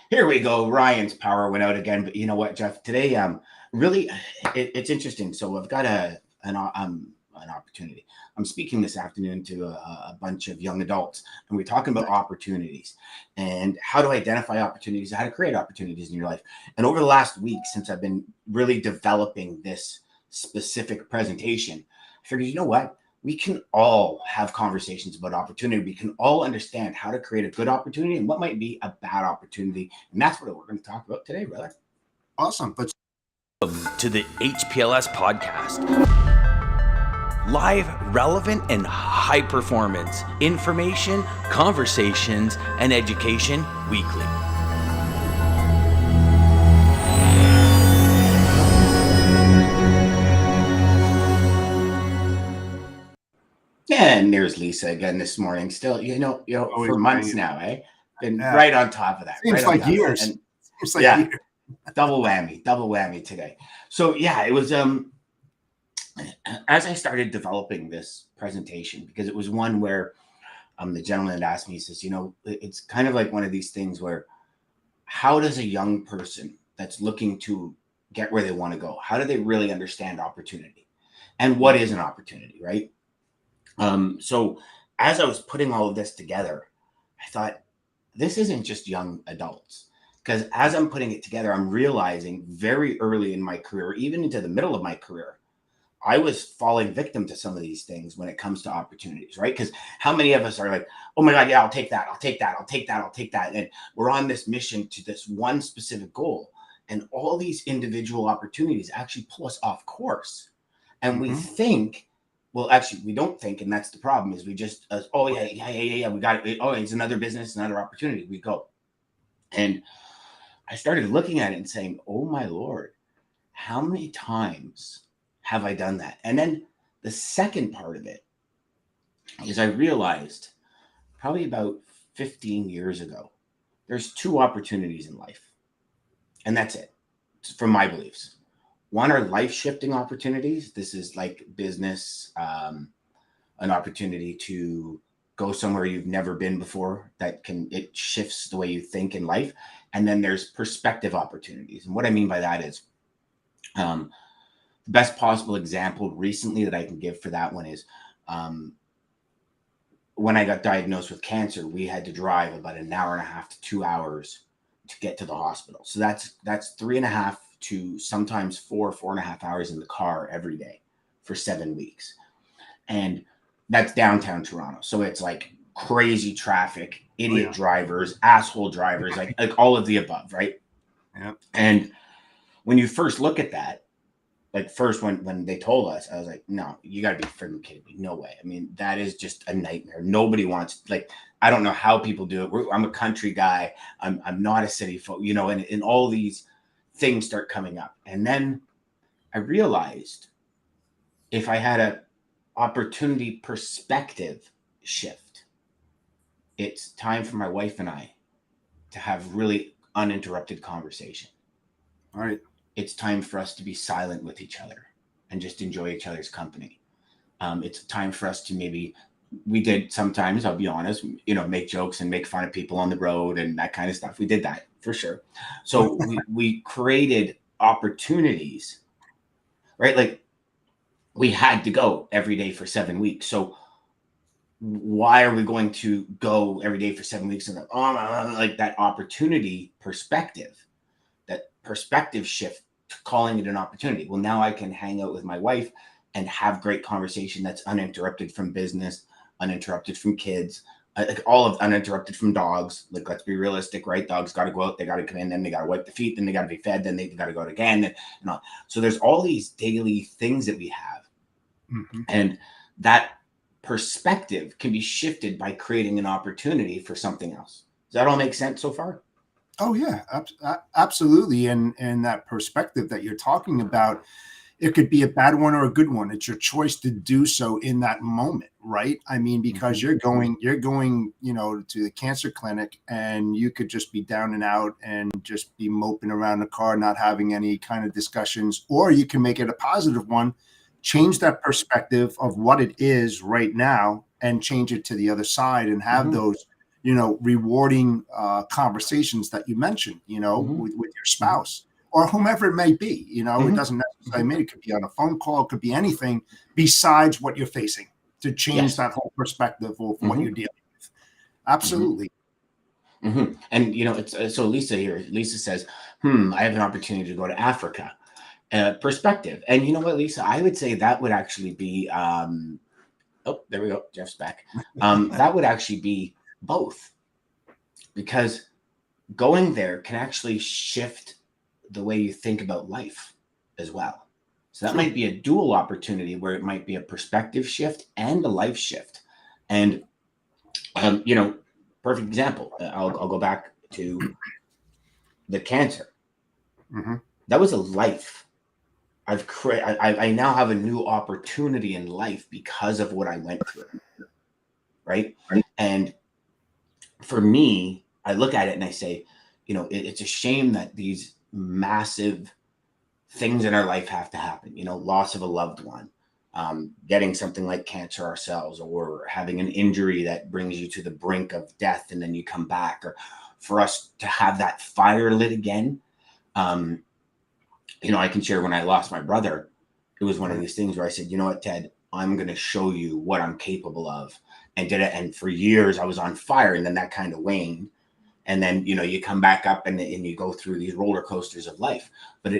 Here we go. Ryan's power went out again, but you know what, Jeff? Today, really, it's interesting. So I've got an opportunity. I'm speaking this afternoon to a bunch of young adults, and we're talking about opportunities and how to identify opportunities, how to create opportunities in your life. And over the last week, since I've been really developing this specific presentation, I figured, you know what? We can all have conversations about opportunity. We can all understand how to create a good opportunity and what might be a bad opportunity. And that's what we're going to talk about today, brother. Awesome. To the HPLS podcast. Live, relevant, and high performance information, conversations, and education weekly. And there's Lisa again this morning. Still, for months now, been right on top of that. Seems right like years. And, Seems like years. double whammy today. So yeah, it was as I started developing this presentation, because it was one where the gentleman had asked me, he says, it's kind of like one of these things where how does a young person that's looking to get where they want to go, how do they really understand opportunity and what is an opportunity, right? So as I was putting all of this together, I thought, this isn't just young adults, because as I'm putting it together, I'm realizing very early in my career, even into the middle of my career, I was falling victim to some of these things when it comes to opportunities, right? Because how many of us are like, oh my God, yeah, I'll take that. And we're on this mission to this one specific goal. And all these individual opportunities actually pull us off course. And we think, well, actually, we don't think, and that's the problem, is we just, we got it. Oh, it's another business, another opportunity. We go. And I started looking at it and saying, oh my Lord, how many times have I done that? And then the second part of it is I realized probably about 15 years ago, there's two opportunities in life. And that's it, from my beliefs. One are life-shifting opportunities. This is like business, an opportunity to go somewhere you've never been before. It shifts the way you think in life. And then there's perspective opportunities. And what I mean by that is, the best possible example recently that I can give for that one is, when I got diagnosed with cancer, we had to drive about an hour and a half to 2 hours to get to the hospital. So that's 3.5 to sometimes 4.5 hours in the car every day for 7 weeks. And that's downtown Toronto. So it's like crazy traffic, idiot drivers, asshole drivers, like all of the above, right? Yeah. And when you first look at that, like first when they told us, I was like, no, you got to be freaking kidding me. No way. I mean, that is just a nightmare. Nobody wants, like, I don't know how people do it. I'm a country guy. I'm not a city folk, and all these things start coming up. And then I realized if I had a opportunity perspective shift, it's time for my wife and I to have really uninterrupted conversation. All right. It's time for us to be silent with each other and just enjoy each other's company. It's time for us to we did sometimes, I'll be honest, make jokes and make fun of people on the road and that kind of stuff. We did that for sure. So we created opportunities, right? Like we had to go every day for 7 weeks. So why are we going to go every day for 7 weeks? And like that opportunity perspective shift, calling it an opportunity. Well, now I can hang out with my wife and have great conversation that's uninterrupted from business, uninterrupted from kids, uninterrupted from dogs. Like, let's be realistic, right? Dogs got to go out, they got to come in, then they got to wipe the feet, then they got to be fed, then they got to go out again. And all. So there's all these daily things that we have. And that perspective can be shifted by creating an opportunity for something else. Does that all make sense so far? Oh yeah, absolutely. And that perspective that you're talking about, it could be a bad one or a good one. It's your choice to do so in that moment, right? I mean, because you're going, to the cancer clinic and you could just be down and out and just be moping around the car, not having any kind of discussions, or you can make it a positive one, change that perspective of what it is right now and change it to the other side and have those rewarding conversations that you mentioned, with your spouse or whomever it may be. It doesn't necessarily mean it could be on a phone call, it could be anything besides what you're facing to change that whole perspective of what you're dealing with. Absolutely. And it's so Lisa says, I have an opportunity to go to Africa. Perspective. And you know what, Lisa, I would say that would actually be oh, there we go, Jeff's back. That would actually be both, because going there can actually shift the way you think about life as well. So that might be a dual opportunity where it might be a perspective shift and a life shift. And perfect example, I'll go back to the cancer. That was a life. I now have a new opportunity in life because of what I went through. Right. And for me, I look at it and I say, it's a shame that these massive things in our life have to happen, loss of a loved one, getting something like cancer ourselves, or having an injury that brings you to the brink of death and then you come back, or for us to have that fire lit again. I can share when I lost my brother, it was one of these things where I said, you know what, Ted, I'm going to show you what I'm capable of, and did it. And for years I was on fire, and then that kind of waned. And then, you come back up and you go through these roller coasters of life. But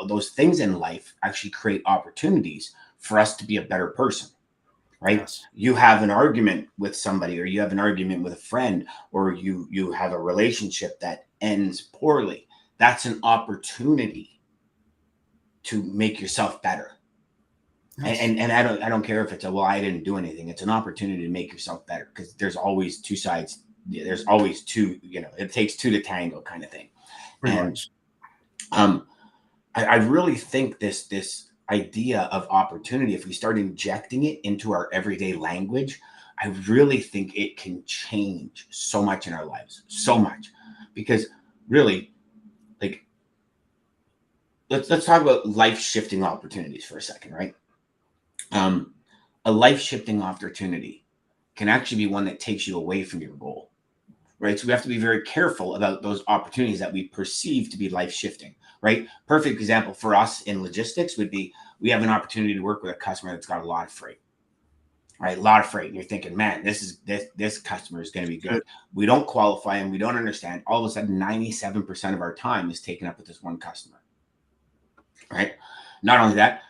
those things in life actually create opportunities for us to be a better person, right? Yes. You have an argument with somebody, or you have an argument with a friend, or you have a relationship that ends poorly. That's an opportunity to make yourself better. Yes. And I don't care if it's I didn't do anything. It's an opportunity to make yourself better, because there's always two sides. There's always two, it takes two to tango kind of thing. Pretty much. I really think this idea of opportunity, if we start injecting it into our everyday language, I really think it can change so much in our lives, so much. Because really, like, let's talk about life-shifting opportunities for a second, right? A life-shifting opportunity can actually be one that takes you away from your goal, right? So we have to be very careful about those opportunities that we perceive to be life-shifting, right? Perfect example for us in logistics would be, we have an opportunity to work with a customer that's got a lot of freight, right? A lot of freight. And you're thinking, man, this customer is going to be good. We don't qualify and we don't understand. All of a sudden, 97% of our time is taken up with this one customer, right? Not only that,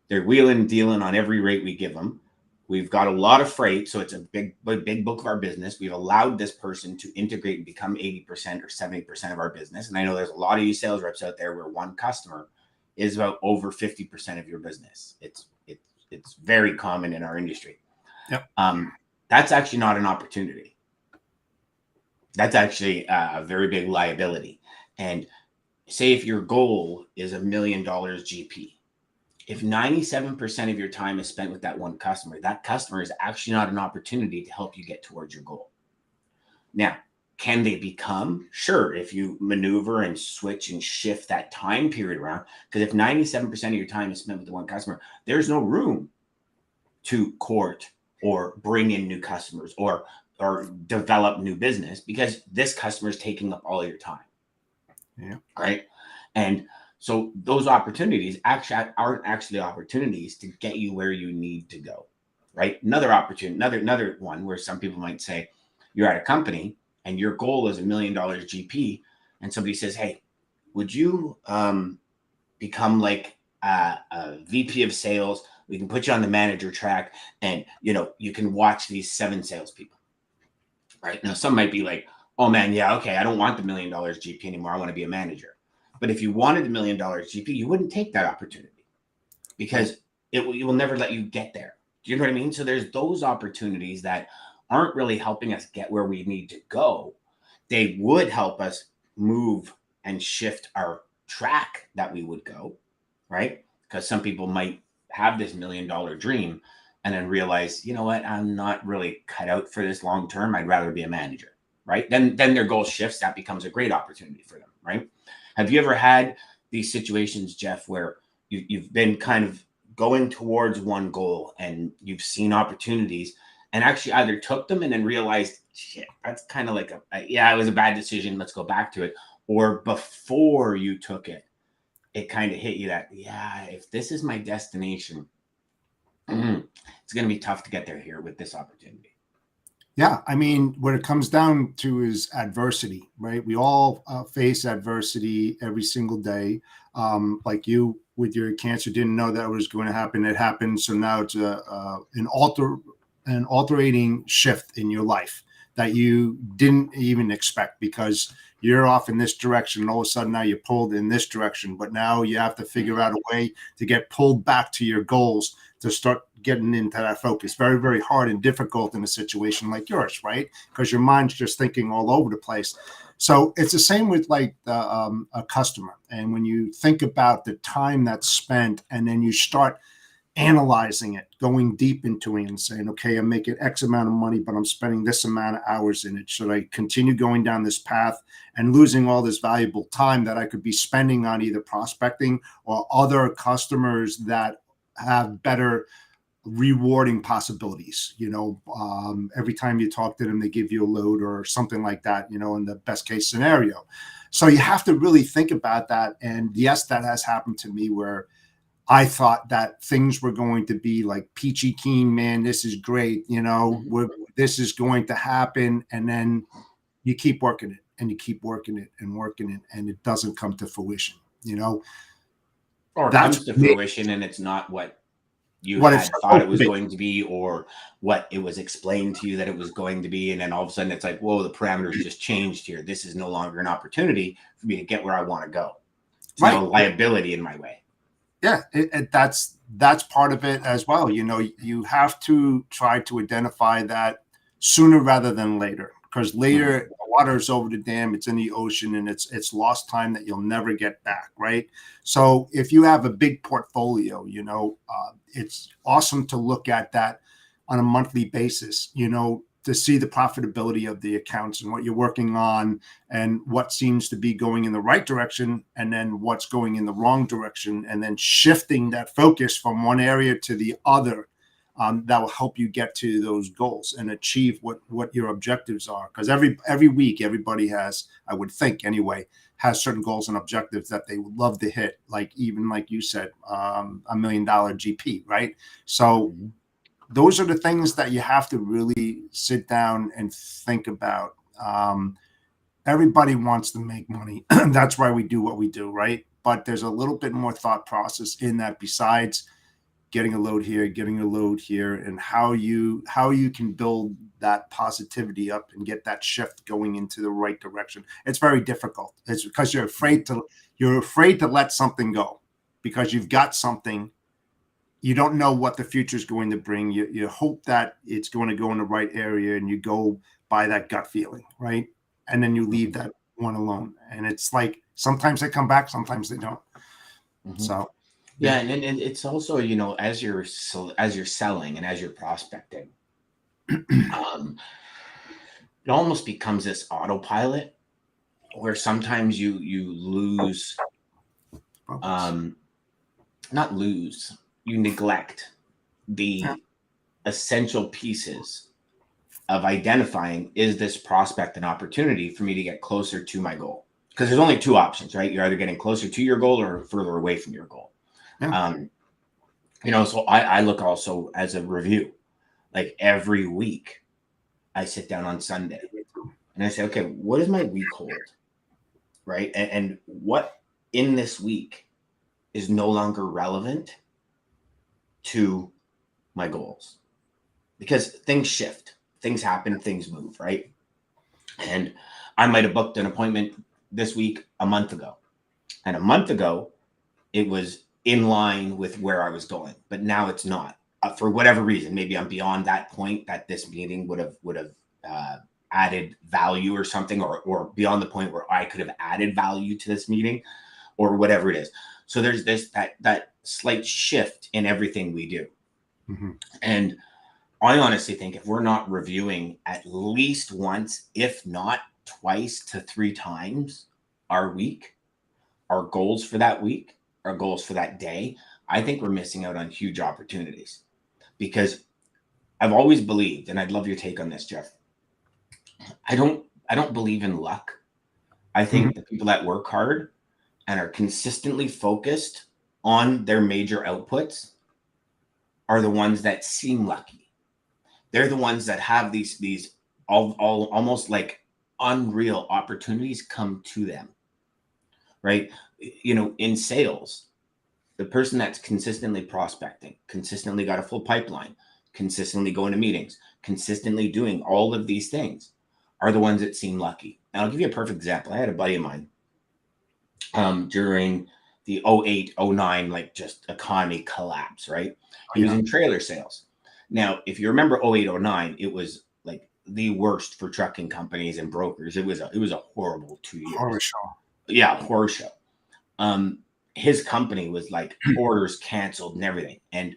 they're wheeling and dealing on every rate we give them. We've got a lot of freight, so it's a big book of our business. We've allowed this person to integrate and become 80% or 70% of our business. And I know there's a lot of you sales reps out there where one customer is about over 50% of your business. It's very common in our industry. Yep. That's actually not an opportunity. That's actually a very big liability. And say if your goal is $1 million GP, if 97% of your time is spent with that one customer, that customer is actually not an opportunity to help you get towards your goal. Now, can they become? Sure, if you maneuver and switch and shift that time period around. Because if 97% of your time is spent with the one customer, there's no room to court or bring in new customers or develop new business, because this customer is taking up all of your time. Yeah. Right. And so those opportunities aren't actually opportunities to get you where you need to go, right? Another opportunity, another one where some people might say, you're at a company and your goal is $1 million GP, and somebody says, hey, would you become like a VP of sales? We can put you on the manager track, and you can watch these 7 salespeople. Right now, some might be like, oh man, yeah, okay, I don't want the $1 million GP anymore. I want to be a manager. But if you wanted the $1 million GP, you wouldn't take that opportunity, because it will never let you get there. Do you know what I mean? So there's those opportunities that aren't really helping us get where we need to go. They would help us move and shift our track that we would go, right? Because some people might have this $1 million dream and then realize, you know what, I'm not really cut out for this long term. I'd rather be a manager, right? Then their goal shifts. That becomes a great opportunity for them, right? Have you ever had these situations, Jeff, where you've been kind of going towards one goal and you've seen opportunities and actually either took them and then realized shit, that's kind of like yeah, it was a bad decision. Let's go back to it. Or before you took it, it kind of hit you that, yeah, if this is my destination, it's going to be tough to get there here with this opportunity. Yeah, I mean, what it comes down to is adversity, right? We all face adversity every single day. Like you with your cancer, didn't know that was going to happen. It happened, so now it's an alterating shift in your life that you didn't even expect, because you're off in this direction, and all of a sudden now you're pulled in this direction. But now you have to figure out a way to get pulled back to your goals, to start getting into that focus. Very, very hard and difficult in a situation like yours, right? Because your mind's just thinking all over the place. So it's the same with like a customer. And when you think about the time that's spent, and then you start analyzing it, going deep into it and saying, okay, I'm making X amount of money, but I'm spending this amount of hours in it. Should I continue going down this path and losing all this valuable time that I could be spending on either prospecting or other customers that have better rewarding possibilities? Every time you talk to them, they give you a load or something like that, in the best case scenario. So you have to really think about that. And yes, that has happened to me, where I thought that things were going to be like peachy keen, man, this is great, this is going to happen. And then you keep working it, and you keep working it and working it, and it doesn't come to fruition, Or it comes to fruition and it's not what you had thought it was going to be, or what it was explained to you that it was going to be. And then all of a sudden it's like, whoa, the parameters just changed here. This is no longer an opportunity for me to get where I want to go. It's no liability in my way. Yeah, that's part of it as well. You have to try to identify that sooner rather than later, because later the water is over the dam, it's in the ocean, and it's lost time that you'll never get back, right? So if you have a big portfolio, it's awesome to look at that on a monthly basis, to see the profitability of the accounts and what you're working on, and what seems to be going in the right direction, and then what's going in the wrong direction, and then shifting that focus from one area to the other. That will help you get to those goals and achieve what your objectives are. Because every week, everybody has, I would think anyway, has certain goals and objectives that they would love to hit. Like even like you said, $1 million GP, right? So those are the things that you have to really sit down and think about. Everybody wants to make money. That's why we do what we do, right? But there's a little bit more thought process in that, besides getting a load here, and how you can build that positivity up and get that shift going into the right direction. It's very difficult. It's because you're afraid to let something go, because you've got something. You don't know what the future is going to bring. You hope that it's going to go in the right area, and you go by that gut feeling, right? And then you leave that one alone. And it's like, sometimes they come back, sometimes they don't. So yeah, and it's also, as you're selling and as you're prospecting, it almost becomes this autopilot where sometimes you lose, not lose, you neglect the essential pieces of identifying, is this prospect an opportunity for me to get closer to my goal? Because there's only two options, right? You're either getting closer to your goal or further away from your goal. So I look also as a review. Like every week I sit down on Sunday and I say, okay, what does my week hold? Right. And what in this week is no longer relevant to my goals? Because things shift, things happen, things move, right? And I might have booked an appointment this week a month ago. And a month ago, it was in line with where I was going, but now it's not. For whatever reason, maybe I'm beyond that point that this meeting would have added value or something, or beyond the point where I could have added value to this meeting, or whatever it is. So there's that slight shift in everything we do. And I honestly think if we're not reviewing at least once, if not twice to 3 times our week, our goals for that week, our goals for that day, I think we're missing out on huge opportunities. Because I've always believed, and I'd love your take on this, Jeff, I don't believe in luck. I think the people that work hard and are consistently focused on their major outputs are the ones that seem lucky. They're the ones that have these all almost like unreal opportunities come to them, right? You know, in sales, the person that's consistently prospecting, consistently got a full pipeline, consistently going to meetings, consistently doing all of these things are the ones that seem lucky. And I'll give you a perfect example. I had a buddy of mine during the 08, 09, like just economy collapse, right? He was Yeah. in trailer sales. Now, if you remember 08, 09, it was like the worst for trucking companies and brokers. It was a horrible 2 years. Horror show. Yeah, horror show. Um, his company was like orders canceled and everything. And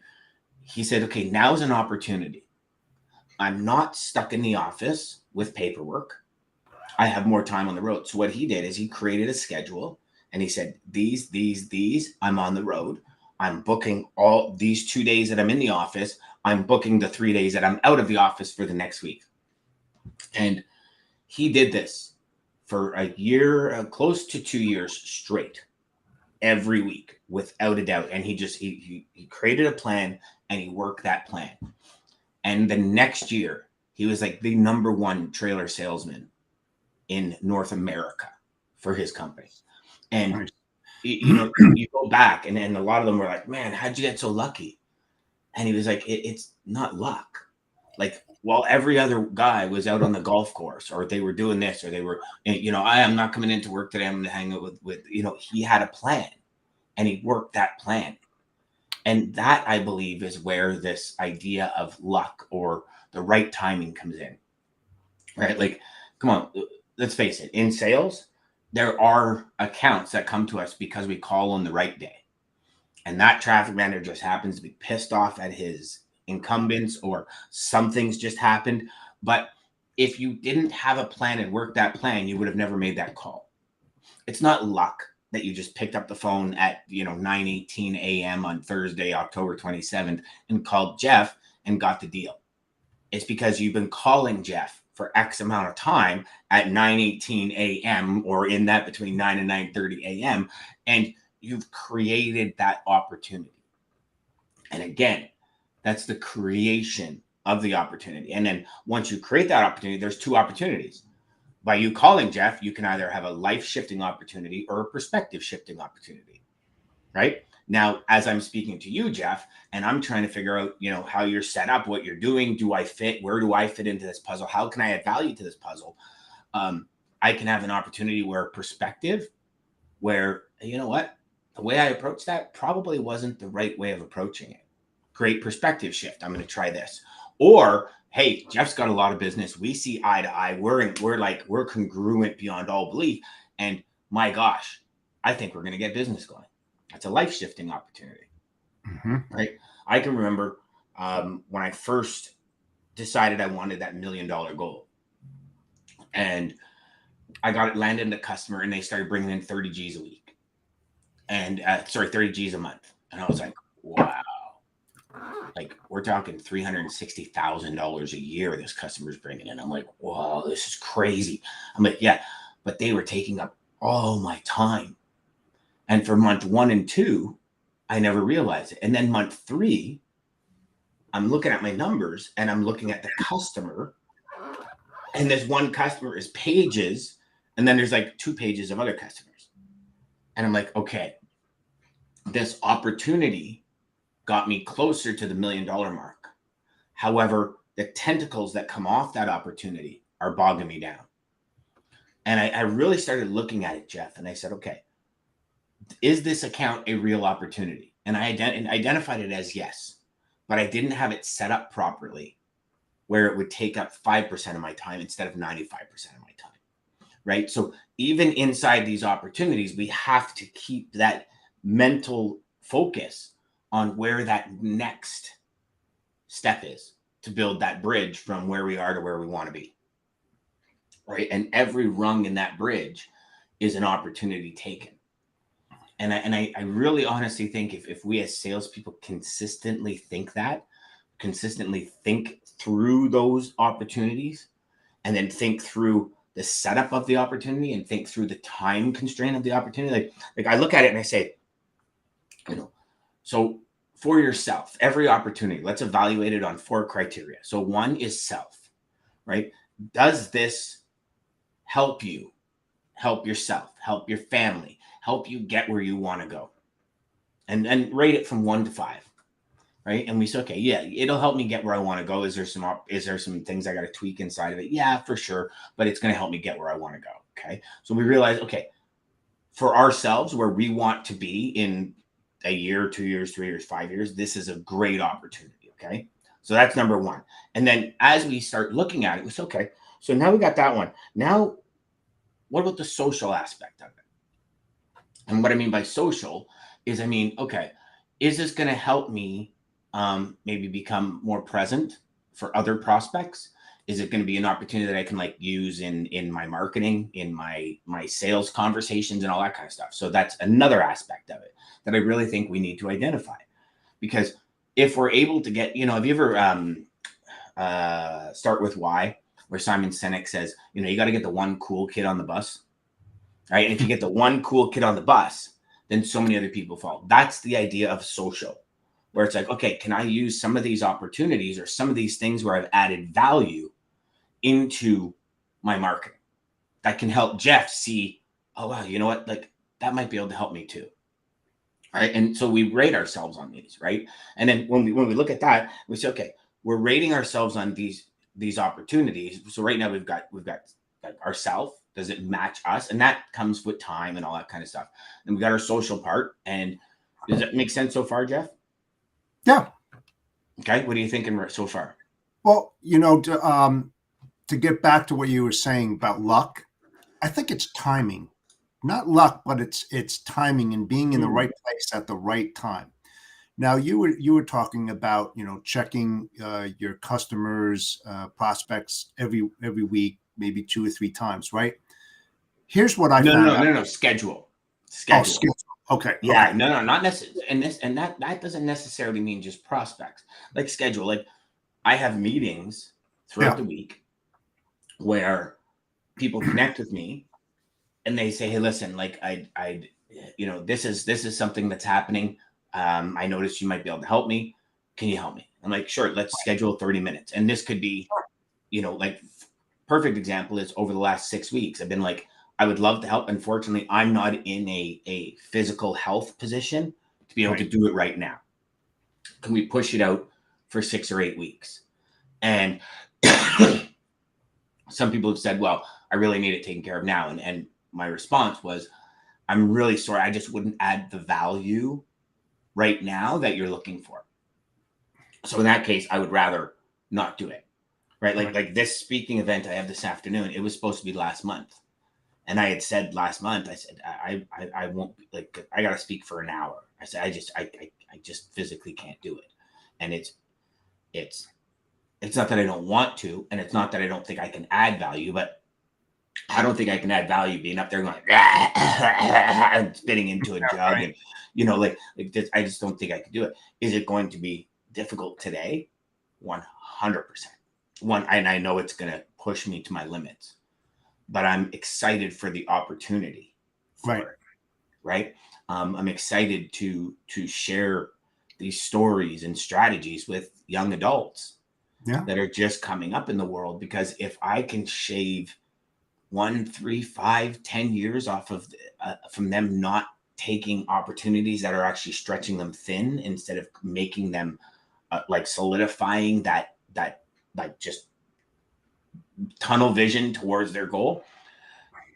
he said, okay, now's an opportunity. I'm not stuck in the office with paperwork. I have more time on the road. So what he did is he created a schedule and he said, these, I'm on the road. I'm booking all these 2 days that I'm in the office. I'm booking the 3 days that I'm out of the office for the next week. And he did this for a year, close to 2 years straight, every week, without a doubt. And he created a plan and he worked that plan. And the next year, he was like the number one trailer salesman in North America for his company. And Nice. you know, you go back and a lot of them were like, man, how'd you get so lucky? And he was like, it's not luck. Like, while every other guy was out on the golf course or they were doing this or they were, you know, I am not coming into work today. I'm going to hang out with, you know, he had a plan and he worked that plan. And that, I believe, is where this idea of luck or the right timing comes in, right? Like, come on, let's face it. In sales, there are accounts that come to us because we call on the right day. And that traffic manager just happens to be pissed off at his incumbents or something's just happened. But if you didn't have a plan and work that plan, you would have never made that call. It's not luck that you just picked up the phone at 9:18 a.m. on Thursday, October 27th, and called Jeff and got the deal. It's because you've been calling Jeff for X amount of time at 9:18 a.m. or in that between 9 and 9:30 a.m. and you've created that opportunity. And again, that's the creation of the opportunity. And then once you create that opportunity, there's two opportunities. By you calling Jeff, you can either have a life shifting opportunity or a perspective shifting opportunity, right? Now, as I'm speaking to you, Jeff, and I'm trying to figure out, how you're set up, what you're doing, do I fit? Where do I fit into this puzzle? How can I add value to this puzzle? I can have an opportunity where perspective, where, you know what, the way I approached that probably wasn't the right way of approaching it. Great perspective shift. I'm going to try this. Or, hey, Jeff's got a lot of business. We see eye to eye. We're congruent beyond all belief. And my gosh, I think we're going to get business going. That's a life shifting opportunity, right? I can remember when I first decided I wanted that $1 million goal, and I got it landed in the customer, and they started bringing in 30 G's a week, and 30 G's a month, and I was like, wow. Like, we're talking $360,000 a year this customer's bringing in. I'm like, whoa, this is crazy. I'm like, yeah, but they were taking up all my time. And for month 1 and 2, I never realized it. And then month 3, I'm looking at my numbers and I'm looking at the customer. And this one customer is pages. And then there's like 2 pages of other customers. And I'm like, okay, this opportunity got me closer to the $1 million mark. However, the tentacles that come off that opportunity are bogging me down. And I really started looking at it, Jeff, and I said, okay, is this account a real opportunity? And I identified it as yes, but I didn't have it set up properly where it would take up 5% of my time instead of 95% of my time, right? So even inside these opportunities, we have to keep that mental focus on where that next step is to build that bridge from where we are to where we want to be, right? And every rung in that bridge is an opportunity taken. And I really honestly think if we as salespeople consistently think through those opportunities, and then think through the setup of the opportunity and think through the time constraint of the opportunity. Like I look at it and I say, so for yourself, every opportunity, let's evaluate it on 4 criteria. So one is self, right? Does this help you, help yourself, help your family, help you get where you want to go? And rate it from 1 to 5. Right. And we said, okay, yeah, it'll help me get where I want to go. Is there some things I got to tweak inside of it? Yeah, for sure. But it's going to help me get where I want to go. Okay. So we realized, okay, for ourselves, where we want to be in a year, 2 years, 3 years, 5 years, this is a great opportunity. Okay. So that's number 1. And then as we start looking at it, it's okay. So now we got that one. Now, what about the social aspect of it? And what I mean by social is, okay, is this going to help me maybe become more present for other prospects? Is it going to be an opportunity that I can use in my marketing, in my sales conversations and all that kind of stuff? So that's another aspect of it that I really think we need to identify, because if we're able to get, have you ever Start With Why, where Simon Sinek says, you got to get the one cool kid on the bus, right? And if you get the one cool kid on the bus, then so many other people fall. That's the idea of social, where it's like, okay, can I use some of these opportunities or some of these things where I've added value into my marketing that can help Jeff see, oh, wow, you know what? That might be able to help me too. Right. And so we rate ourselves on these, right? And then when we look at that, we say, okay, we're rating ourselves on these opportunities. So right now we've got ourself. Does it match us? And that comes with time and all that kind of stuff. And we got our social part. And does that make sense so far, Jeff? Yeah. Okay. What are you thinking so far? Well, to get back to what you were saying about luck, I think it's timing, not luck, but it's timing and being in the right place at the right time. Now you were talking about, checking your customers, prospects every week, maybe 2 or 3 times, right? Here's what I found out. No. Schedule. Oh, schedule. Okay. Yeah. Okay. No, not necessarily. And that doesn't necessarily mean just prospects. Like schedule. Like I have meetings throughout the week where people connect with me and they say, hey, listen, this is something that's happening. I noticed you might be able to help me. Can you help me? I'm like, sure, let's schedule 30 minutes. And this could be, perfect example is over the last 6 weeks, I've been like, I would love to help. Unfortunately, I'm not in a physical health position to be able to do it right now. Can we push it out for 6 or 8 weeks? And some people have said, well, I really need it taken care of now. And my response was, I'm really sorry. I just wouldn't add the value right now that you're looking for. So in that case, I would rather not do it. Right. Like this speaking event I have this afternoon, it was supposed to be last month. And I had said last month, I said, I won't, I got to speak for an hour. I said, I just physically can't do it. And it's not that I don't want to, and it's not that I don't think I can add value, but I don't think I can add value being up there going and spitting into a jug. And, this, I just don't think I can do it. Is it going to be difficult today? 100%. And I know it's going to push me to my limits, but I'm excited for the opportunity. Right. I'm excited to share these stories and strategies with young adults that are just coming up in the world, because if I can shave 1, 3, 5, 10 years off of from them not taking opportunities that are actually stretching them thin, instead of making them solidifying that just tunnel vision towards their goal,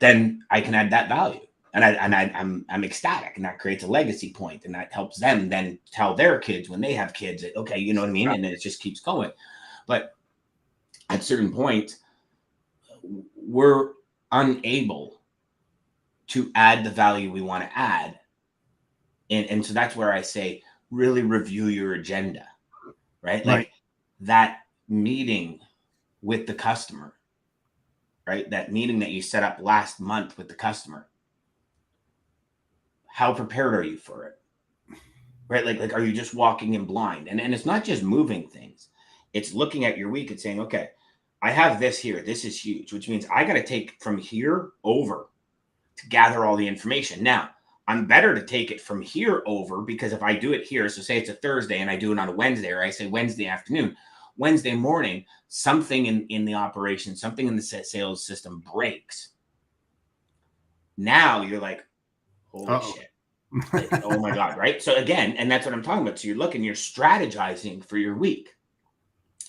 then I can add that value. And I'm ecstatic, and that creates a legacy point, and that helps them then tell their kids when they have kids that, okay, you know what I mean? And then it just keeps going. But at certain points, we're unable to add the value we want to add. And so that's where I say, really review your agenda, right? Like that meeting with the customer, right? That meeting that you set up last month with the customer. How prepared are you for it? Right? Like, are you just walking in blind? And it's not just moving things. It's looking at your week and saying, okay, I have this here. This is huge, which means I got to take from here over to gather all the information. Now, I'm better to take it from here over, because if I do it here, so say it's a Thursday and I do it on a Wednesday, or I say Wednesday afternoon, Wednesday morning, something in the operation, something in the sales system breaks. Now you're like, holy shit. Like, oh my God, right? So again, and that's what I'm talking about. So you're strategizing for your week.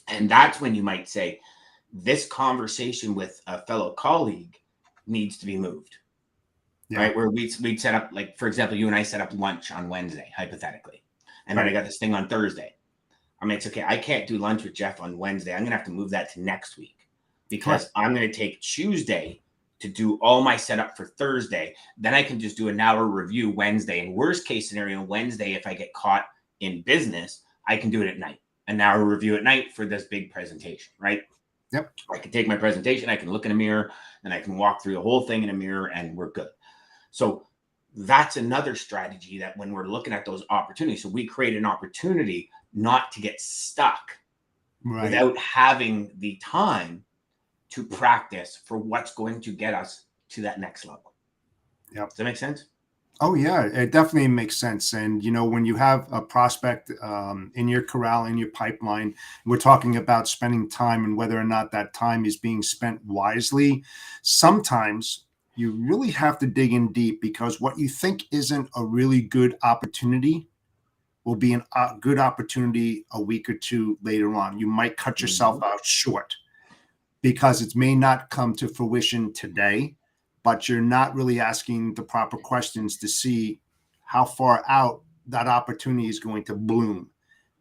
And that's when you might say, this conversation with a fellow colleague needs to be moved. Yeah. Right? Where we'd set up, like, for example, you and I set up lunch on Wednesday, hypothetically. And then I got this thing on Thursday. I mean, it's okay. I can't do lunch with Jeff on Wednesday. I'm going to have to move that to next week, because I'm going to take Tuesday to do all my setup for Thursday. Then I can just do an hour review Wednesday. And worst case scenario, Wednesday, if I get caught in business, I can do it at night. An hour review at night for this big presentation, right? Yep. I can take my presentation, I can look in a mirror, and I can walk through the whole thing in a mirror, and we're good. So that's another strategy, that when we're looking at those opportunities, so we create an opportunity not to get stuck without having the time to practice for what's going to get us to that next level. Yep. Does that make sense? Oh yeah, it definitely makes sense. And when you have a prospect in your corral, in your pipeline, we're talking about spending time and whether or not that time is being spent wisely. Sometimes you really have to dig in deep, because what you think isn't a really good opportunity will be a good opportunity a week or two later on. You might cut yourself out short because it may not come to fruition today, but you're not really asking the proper questions to see how far out that opportunity is going to bloom.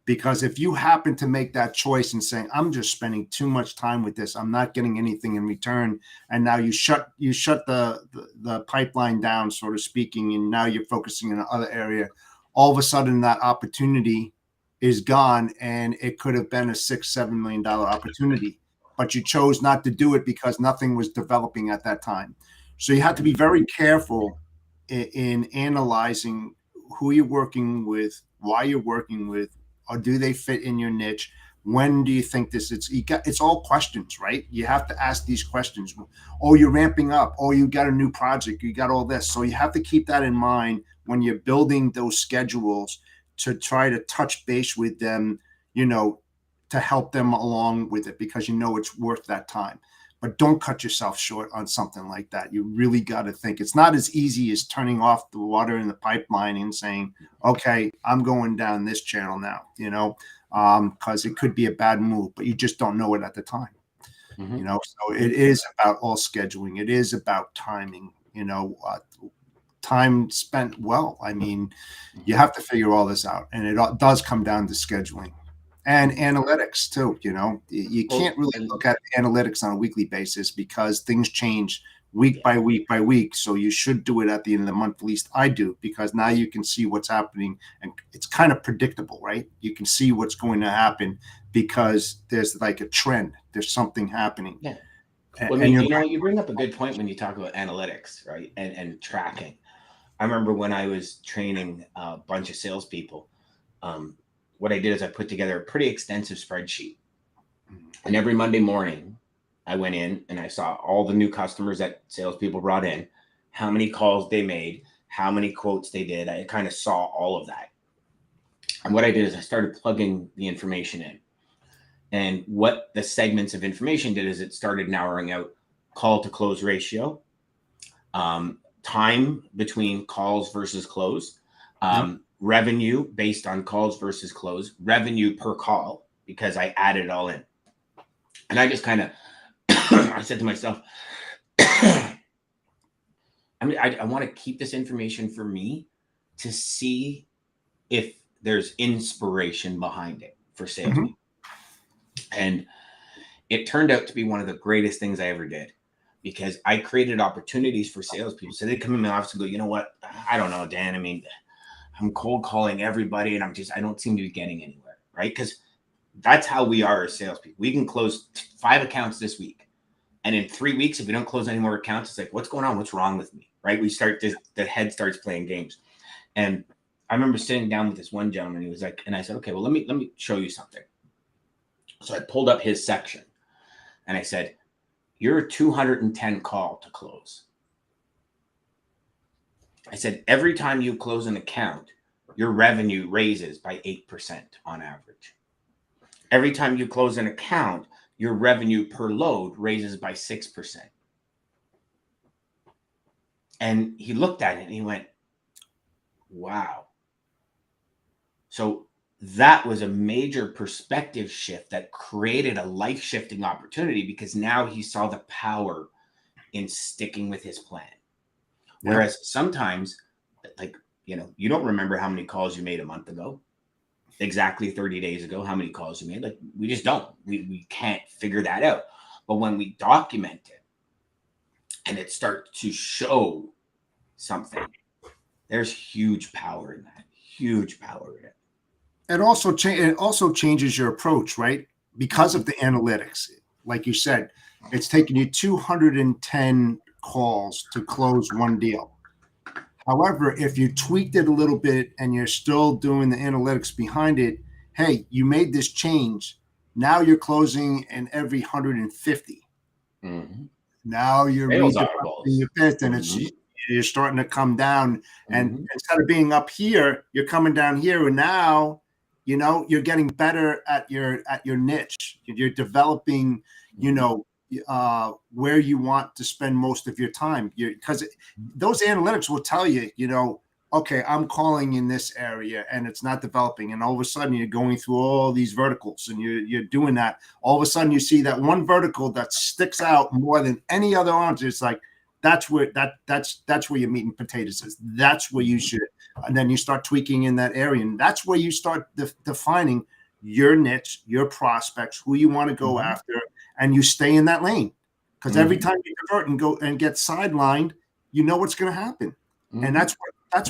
Because if you happen to make that choice and saying, I'm just spending too much time with this, I'm not getting anything in return, and now you shut the pipeline down, sort of speaking, and now you're focusing in another area, all of a sudden that opportunity is gone, and it could have been a $6-7 million opportunity, but you chose not to do it because nothing was developing at that time. So you have to be very careful in analyzing who you're working with, why you're working with, or do they fit in your niche? When do you think this? It's all questions, right? You have to ask these questions. Oh, you're ramping up. Oh, you got a new project. You got all this. So you have to keep that in mind when you're building those schedules, to try to touch base with them, to help them along with it, because it's worth that time. But don't cut yourself short on something like that. You really got to think. It's not as easy as turning off the water in the pipeline and saying, okay, I'm going down this channel now, because it could be a bad move, but you just don't know it at the time. So it is about all scheduling. It is about timing, time spent well. I mean, you have to figure all this out, and it does come down to scheduling. And analytics too, you can't really look at analytics on a weekly basis, because things change week by week by week. So you should do it at the end of the month. At least I do, because now you can see what's happening, and it's kind of predictable, right? You can see what's going to happen because there's like a trend. There's something happening. Yeah. Well, you bring up a good point when you talk about analytics, right? And tracking. I remember when I was training a bunch of salespeople, what I did is I put together a pretty extensive spreadsheet. And every Monday morning, I went in and I saw all the new customers that salespeople brought in, how many calls they made, how many quotes they did. I kind of saw all of that. And what I did is I started plugging the information in. And what the segments of information did is it started narrowing out call to close ratio, time between calls versus close, revenue based on calls versus close, revenue per call, because I added it all in. And I just kind of, I said to myself, I want to keep this information for me to see if there's inspiration behind it for salespeople. And it turned out to be one of the greatest things I ever did, because I created opportunities for salespeople. So they come in my office and go, you know what? I don't know, Dan. I mean, I'm cold calling everybody, and I don't seem to be getting anywhere, right? Because that's how we are as salespeople. We can close 5 accounts this week, and in 3 weeks, if we don't close any more accounts, it's like, what's going on? What's wrong with me, right? The head starts playing games. And I remember sitting down with this one gentleman. He was like, and I said, okay, well, let me show you something. So I pulled up his section, and I said, you're a 210 call to close. I said, every time you close an account, your revenue raises by 8% on average. Every time you close an account, your revenue per load raises by 6%. And he looked at it and he went, wow. So that was a major perspective shift that created a life-shifting opportunity, because now he saw the power in sticking with his plan. Yeah. Whereas sometimes, like, you don't remember how many calls you made a month ago, exactly 30 days ago, how many calls you made. Like, we just don't. We can't figure that out. But when we document it and it starts to show something, there's huge power in that. Huge power in it. It also changes your approach, right? Because of the analytics. Like you said, it's taken you 210 calls to close one deal. However, if you tweaked it a little bit and you're still doing the analytics behind it, hey, you made this change. Now you're closing in every 150. Mm-hmm. Now you're your fifth, and you're starting to come down. And instead of being up here, you're coming down here. And now, you're getting better at your niche. You're developing, where you want to spend most of your time, because those analytics will tell you, okay, I'm calling in this area and it's not developing. And all of a sudden you're going through all these verticals and you're doing that. All of a sudden you see that one vertical that sticks out more than any other ones. It's like, that's where your meat and potatoes is. That's where you should. And then you start tweaking in that area. And that's where you start defining your niche, your prospects, who you want to go after, and you stay in that lane. Because every time you convert and go and get sidelined, you know what's going to happen. And that's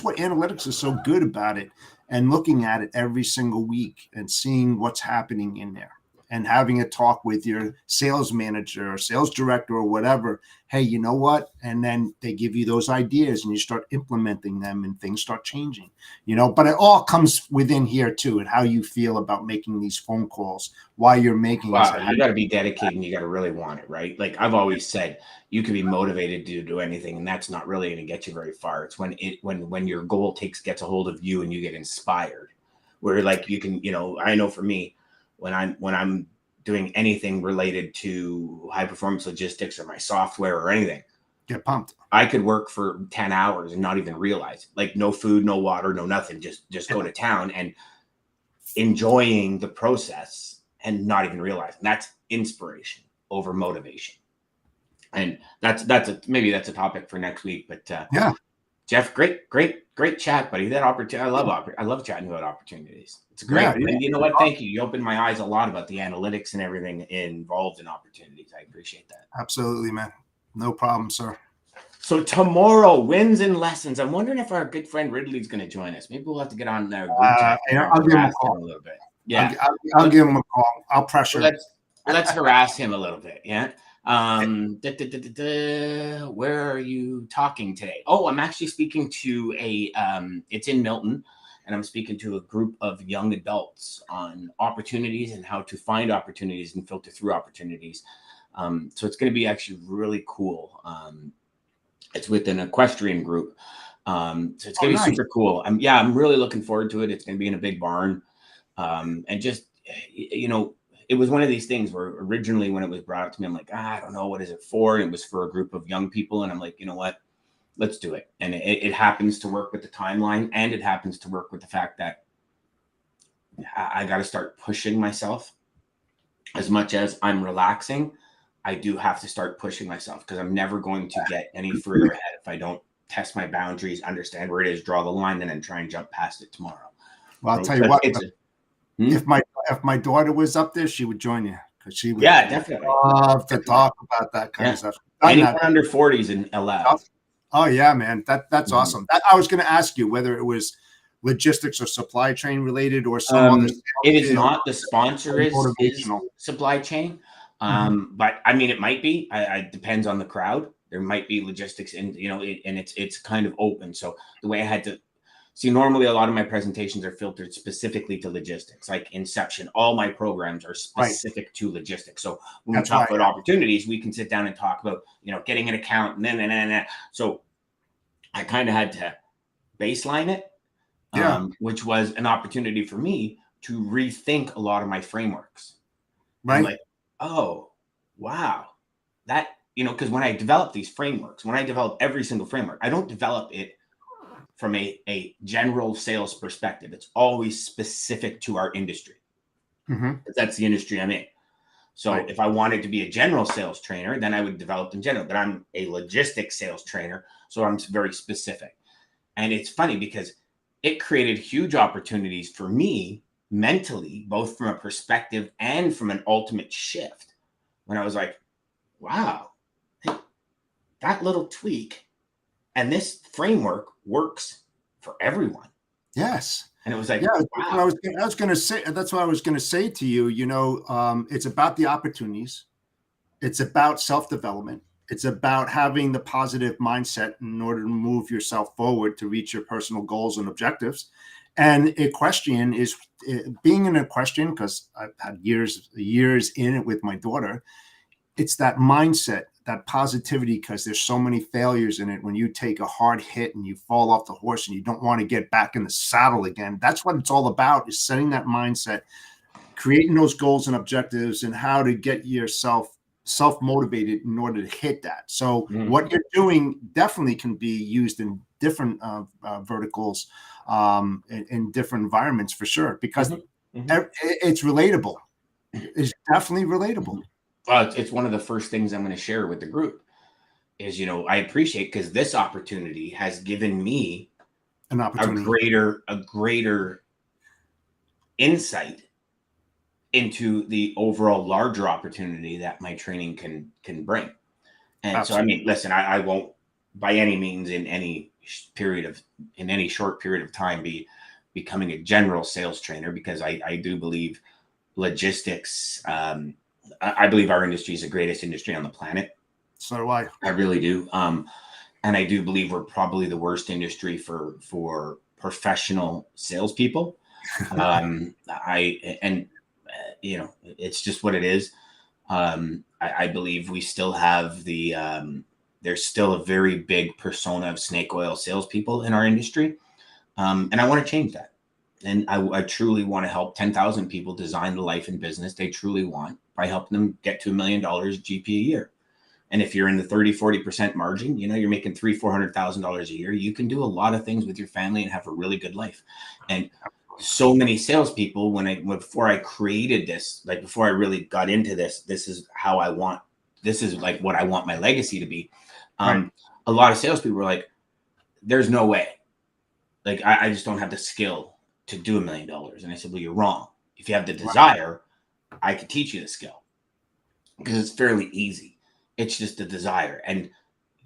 what analytics is so good about it, and looking at it every single week and seeing what's happening in there and having a talk with your sales manager or sales director or whatever. Hey, you know what? And then they give you those ideas and you start implementing them and things start changing, but it all comes within here too, and how you feel about making these phone calls, why you're making it. You got to be dedicated and you got to really want it, right? Like I've always said, you can be motivated to do anything, and that's not really going to get you very far. It's when your goal gets a hold of you and you get inspired, where like you can, I know for me, when I'm doing anything related to high performance logistics or my software or anything, get pumped. I could work for 10 hours and not even realize, like no food, no water, no nothing, just go to town and enjoying the process and not even realizing. That's inspiration over motivation. And maybe that's a topic for next week, but yeah. Jeff, great chat, buddy. That opportunity, I love chatting about opportunities. It's great. Yeah, and you know what? Thank you. You opened my eyes a lot about the analytics and everything involved in opportunities. I appreciate that. Absolutely, man. No problem, sir. So tomorrow, wins and lessons. I'm wondering if our good friend Ridley's going to join us. Maybe we'll have to get on there. I'll give him a call a little bit. Yeah, I'll give him a call. I'll pressure. Let's harass him a little bit. Yeah. Where are you talking today? Oh, I'm actually speaking to it's in Milton, and I'm speaking to a group of young adults on opportunities and how to find opportunities and filter through opportunities. So it's going to be actually really cool. It's with an equestrian group. So it's going to be super cool. I'm really looking forward to it. It's going to be in a big barn. And just, it was one of these things where originally when it was brought up to me, I'm like, I don't know, what is it for? And it was for a group of young people. And I'm like, you know what, let's do it. And it happens to work with the timeline, and it happens to work with the fact that I got to start pushing myself. As much as I'm relaxing, I do have to start pushing myself, because I'm never going to get any further ahead if I don't test my boundaries, understand where it is, draw the line, and then try and jump past it tomorrow. Well, I'll tell you what, if my daughter was up there, she would join you, because she would definitely love to talk about that kind of stuff. Anyone under 40s and allowed. Oh yeah, man, that's awesome. I was going to ask you whether it was logistics or supply chain related or some other. It is not. The sponsor is supply chain, but I mean, it might be. It depends on the crowd. There might be logistics, and and it's kind of open. So the way I had to See, normally a lot of my presentations are filtered specifically to logistics, like Inception. All my programs are Right. specific to logistics. So when That's we talk why, about opportunities, we can sit down and talk about, getting an account and then. So I kind of had to baseline it, yeah, which was an opportunity for me to rethink a lot of my frameworks. And right. like, oh, wow, that, because when I develop these frameworks, when I develop every single framework, I don't develop it from a general sales perspective. It's always specific to our industry. Mm-hmm. That's the industry I'm in. So Right. if I wanted to be a general sales trainer, then I would develop in general. But I'm a logistics sales trainer, so I'm very specific. And it's funny because it created huge opportunities for me mentally, both from a perspective and from an ultimate shift. When I was like, wow, hey, that little tweak and this framework works for everyone. Yes. And it was like, Yeah, wow. I was going to say, that's what I was going to say to you. It's about the opportunities. It's about self-development. It's about having the positive mindset in order to move yourself forward to reach your personal goals and objectives. And equestrian is being an equestrian, because I've had years in it with my daughter. It's that mindset, that positivity, because there's so many failures in it. When you take a hard hit and you fall off the horse and you don't want to get back in the saddle again, that's what it's all about, is setting that mindset, creating those goals and objectives, and how to get yourself self-motivated in order to hit that. So what you're doing definitely can be used in different verticals, in different environments, for sure, because it's relatable. It's definitely relatable. It's one of the first things I'm going to share with the group is, I appreciate, because this opportunity has given me An opportunity, a greater insight into the overall larger opportunity that my training can bring. And absolutely. so, I mean, listen, I won't by any means in any short period of time be becoming a general sales trainer, because I do believe logistics, I believe our industry is the greatest industry on the planet. So do I. I really do. And I do believe we're probably the worst industry for professional salespeople. It's just what it is. I believe we still have there's still a very big persona of snake oil salespeople in our industry. And I want to change that. And I truly want to help 10,000 people design the life and business they truly want by helping them get to $1 million GP a year. And if you're in the 30-40% margin, you're making $300,000-$400,000 a year. You can do a lot of things with your family and have a really good life. And so many salespeople, before I created this, like before I really got into this, this is like what I want my legacy to be. Right. A lot of salespeople were like, there's no way. Like, I just don't have the skill to do $1 million. And I said, well, you're wrong. If you have the desire, I could teach you the skill, because it's fairly easy. It's just the desire. And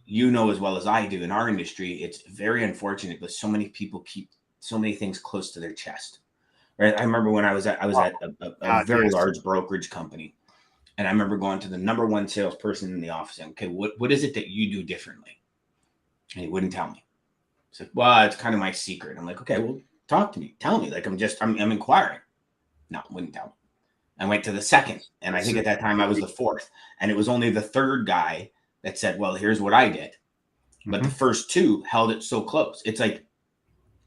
as well as I do, in our industry, it's very unfortunate, but so many people keep so many things close to their chest. Right. I remember when I was at a very large brokerage company, and I remember going to the number one salesperson in the office and, okay, what is it that you do differently? And he wouldn't tell me. He's like, well, it's kind of my secret. I'm like, okay, well, talk to me. Tell me. Like, I'm inquiring. No, wouldn't tell me. I went to the second, and I think at that time I was the fourth, and it was only the third guy that said, well, here's what I did. But the first two held it so close. It's like,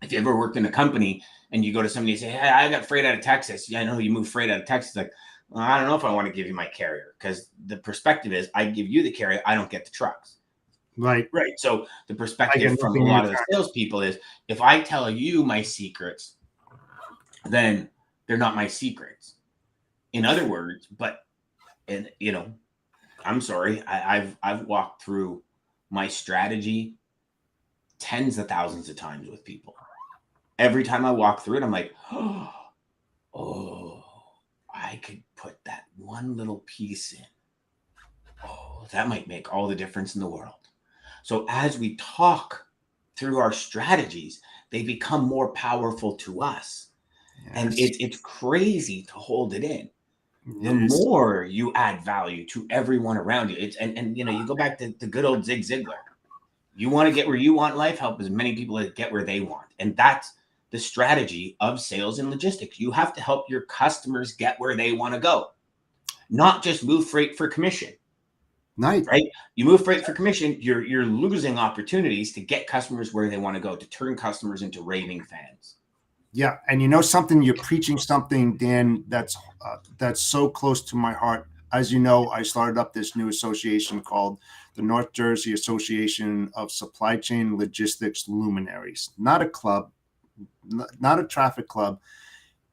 if you ever worked in a company and you go to somebody and say, hey, I got freight out of Texas. Yeah, I know you moved freight out of Texas. Like, well, I don't know if I want to give you my carrier, because the perspective is I give you the carrier, I don't get the trucks. Right. So the perspective from a lot of the salespeople is, if I tell you my secrets, then they're not my secrets. In other words, I'm sorry, I've walked through my strategy tens of thousands of times with people. Every time I walk through it, I'm like, oh, I could put that one little piece in. Oh, that might make all the difference in the world. So as we talk through our strategies, they become more powerful to us. Yes. And it's crazy to hold it in. The more you add value to everyone around you, and you go back to the good old Zig Ziglar. You want to get where you want in life, help as many people as get where they want. And that's the strategy of sales and logistics. You have to help your customers get where they want to go, not just move freight for commission. Nice. Right? You move freight for commission, you're losing opportunities to get customers where they want to go, to turn customers into raving fans. Yeah, and you know something, you're preaching something, Dan, that's so close to my heart. As you know, I started up this new association called the North Jersey Association of Supply Chain Logistics Luminaries. Not a club, not a traffic club,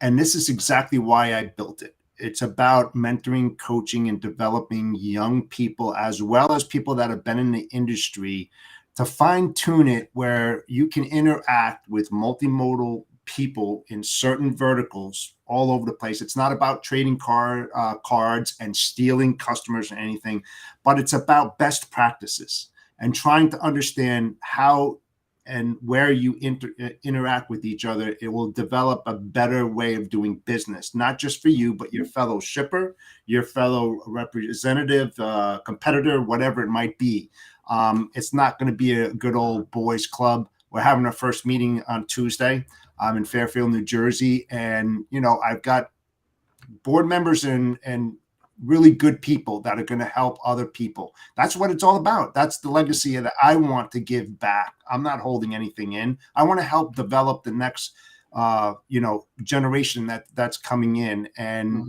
and this is exactly why I built it. It's about mentoring, coaching, and developing young people, as well as people that have been in the industry, to fine tune it where you can interact with multimodal people in certain verticals all over the place. It's not about trading cards and stealing customers or anything, but it's about best practices and trying to understand how and where you interact with each other. It will develop a better way of doing business, not just for you, but your fellow shipper, your fellow representative, competitor, whatever it might be. It's not going to be a good old boys club. We're having our first meeting on Tuesday. I'm in Fairfield, New Jersey, and you know, I've got board members and really good people that are going to help other people. That's what it's all about. That's the legacy that I want to give back. I'm not holding anything in. I want to help develop the next, generation that's coming in. And,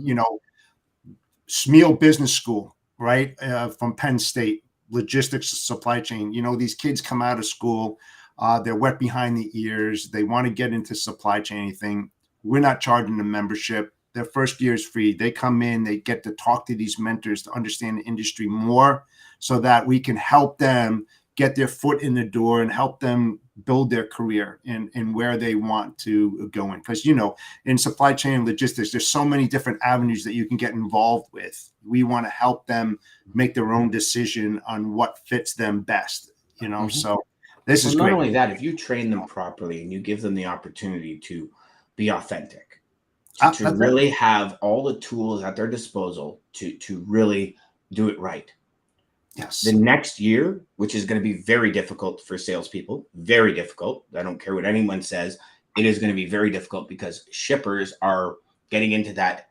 Smeal Business School, right? From Penn State, logistics, supply chain. You know, these kids come out of school, they're wet behind the ears. They want to get into supply chain, anything. We're not charging them membership. Their first year is free. They come in, they get to talk to these mentors to understand the industry more so that we can help them get their foot in the door and help them build their career in where they want to go in. Because, you know, in supply chain and logistics, there's so many different avenues that you can get involved with. We want to help them make their own decision on what fits them best, you know. So this is great. Not only that, if you train them properly and you give them the opportunity to be authentic, to really have all the tools at their disposal to really do it right. Yes. The next year, which is going to be very difficult for salespeople, very difficult. I don't care what anyone says. It is going to be very difficult because shippers are getting into that.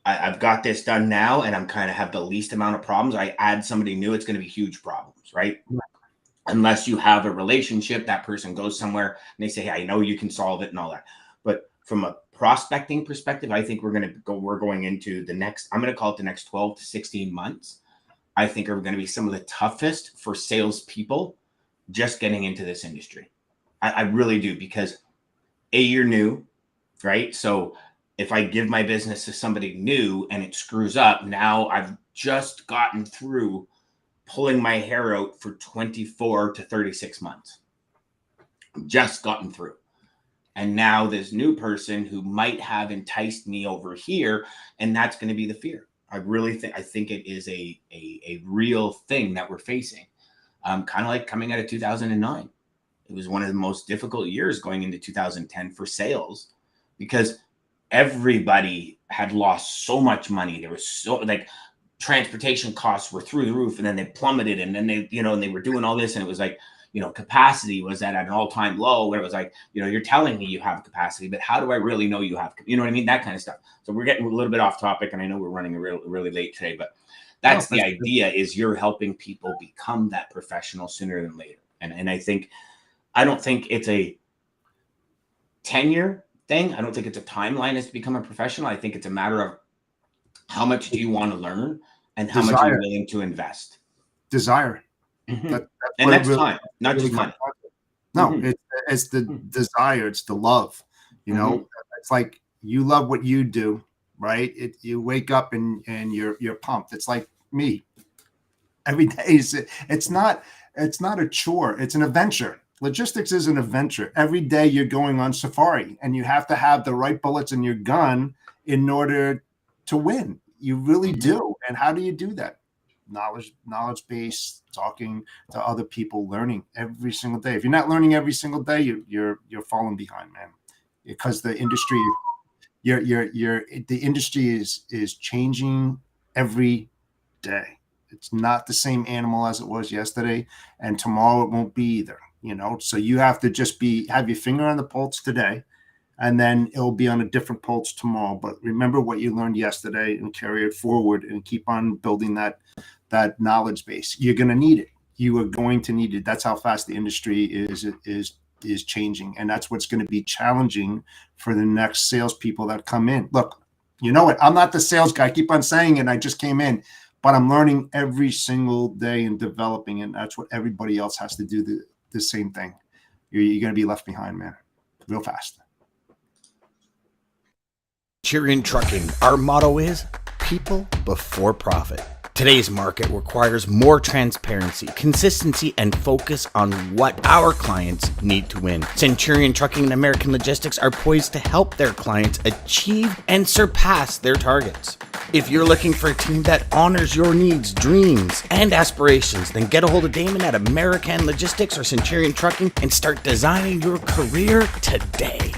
I've got this done now and I'm kind of have the least amount of problems. I add somebody new, it's going to be huge problems, right? Unless you have a relationship, that person goes somewhere and they say, hey, I know you can solve it and all that. But from a prospecting perspective, I think we're going into the next, I'm going to call it the next 12 to 16 months. I think are going to be some of the toughest for salespeople just getting into this industry. I really do, because you're new, right? So if I give my business to somebody new and it screws up, now I've just gotten through pulling my hair out for 24 to 36 months. Just gotten through. And now this new person who might have enticed me over here, and that's going to be the fear. I think it is a real thing that we're facing. Kind of like coming out of 2009. It was one of the most difficult years going into 2010 for sales because everybody had lost so much money. There was transportation costs were through the roof, and then they plummeted, and then they were doing all this, and it was like, capacity was at an all-time low where it was like, you're telling me you have capacity, but how do I really know you have, what I mean? That kind of stuff. So we're getting a little bit off topic, and I know we're running really late today, but that's the idea is you're helping people become that professional sooner than later. And I don't think it's a 10-year thing. I don't think it's a timeline as to become a professional. I think it's a matter of how much do you want to learn and how much are you willing to invest? Desire. That's time, not just money. No, it's the desire. It's the love. It's like you love what you do, right? You wake up and you're pumped. It's like me. Every day it's not a chore. It's an adventure. Logistics is an adventure. Every day you're going on safari, and you have to have the right bullets in your gun in order to win. You really do. And how do you do that? Knowledge base, talking to other people, learning every single day. If you're not learning every single day, you're falling behind, man. Because the industry, the industry is changing every day. It's not the same animal as it was yesterday, and tomorrow it won't be either. So you have to just have your finger on the pulse today, and then it'll be on a different pulse tomorrow. But remember what you learned yesterday and carry it forward and keep on building that knowledge base. You're going to need it. You are going to need it. That's how fast the industry is changing, and that's what's going to be challenging for the next salespeople that come in. Look, you know what? I'm not the sales guy. I keep on saying it. I just came in, but I'm learning every single day and developing, and that's what everybody else has to do. The same thing. You're going to be left behind, man, real fast. Centurion Trucking, our motto is people before profit. Today's market requires more transparency, consistency, and focus on what our clients need to win. Centurion Trucking and American Logistics are poised to help their clients achieve and surpass their targets. If you're looking for a team that honors your needs, dreams, and aspirations, then get a hold of Daman at American Logistics or Centurion Trucking and start designing your career today.